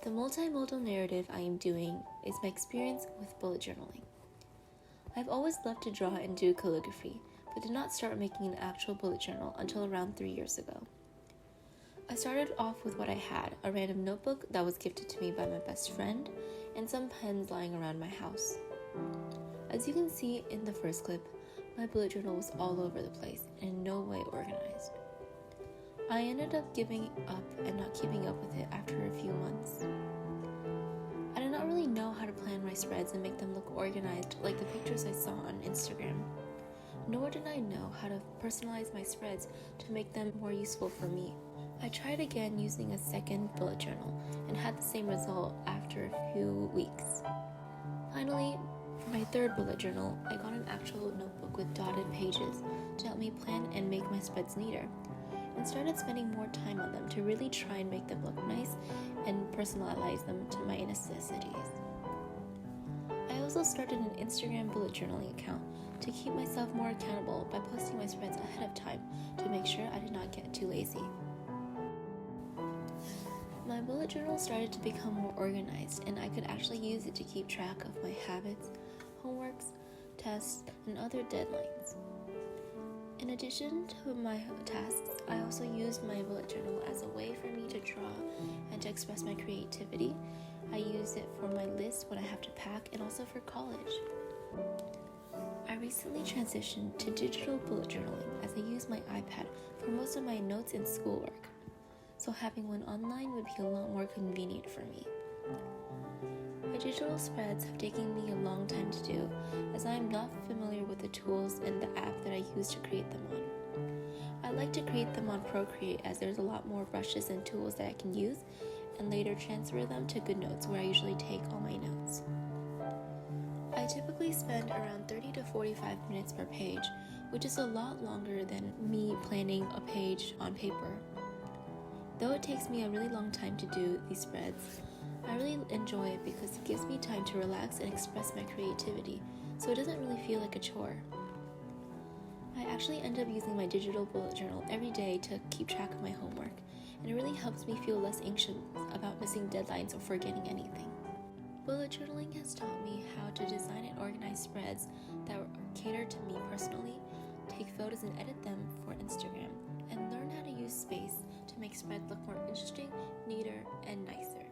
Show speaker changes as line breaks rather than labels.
The multimodal narrative I am doing is my experience with bullet journaling. I've always loved to draw and do calligraphy, but did not start making an actual bullet journal until around 3 years ago. I started off with what I had, a random notebook that was gifted to me by my best friend, and some pens lying around my house. As you can see in the first clip, my bullet journal was all over the place and in no way organized. I ended up giving up and not keeping up with it after a few months. I did not really know how to plan my spreads and make them look organized like the pictures I saw on Instagram. Nor did I know how to personalize my spreads to make them more useful for me. I tried again using a second bullet journal and had the same result after a few weeks. Finally, for my third bullet journal, I got an actual notebook with dotted pages to help me plan and make my spreads neater, and started spending more time on them to really try and make them look nice and personalize them to my necessities. I also started an Instagram bullet journaling account to keep myself more accountable by posting my spreads ahead of time to make sure I did not get too lazy. My bullet journal started to become more organized, and I could actually use it to keep track of my habits, homeworks, tests, and other deadlines. In addition to my tasks, I also used my bullet journal as a way for me to draw and to express my creativity. I use it for my list when I have to pack and also for college. I recently transitioned to digital bullet journaling as I use my iPad for most of my notes and schoolwork, so having one online would be a lot more convenient for me. My digital spreads have taken me a long time to do, as I am not familiar with the tools and the app that I use to create them on. I like to create them on Procreate, as there's a lot more brushes and tools that I can use, and later transfer them to GoodNotes, where I usually take all my notes. I typically spend around 30 to 45 minutes per page, which is a lot longer than me planning a page on paper. Though it takes me a really long time to do these spreads, I really enjoy it because it gives me time to relax and express my creativity, so it doesn't really feel like a chore. I actually end up using my digital bullet journal every day to keep track of my homework, and it really helps me feel less anxious about missing deadlines or forgetting anything. Bullet journaling has taught me how to design and organize spreads that cater to me personally, take photos and edit them for Instagram, and learn how to use space to make spreads look more interesting, neater, and nicer.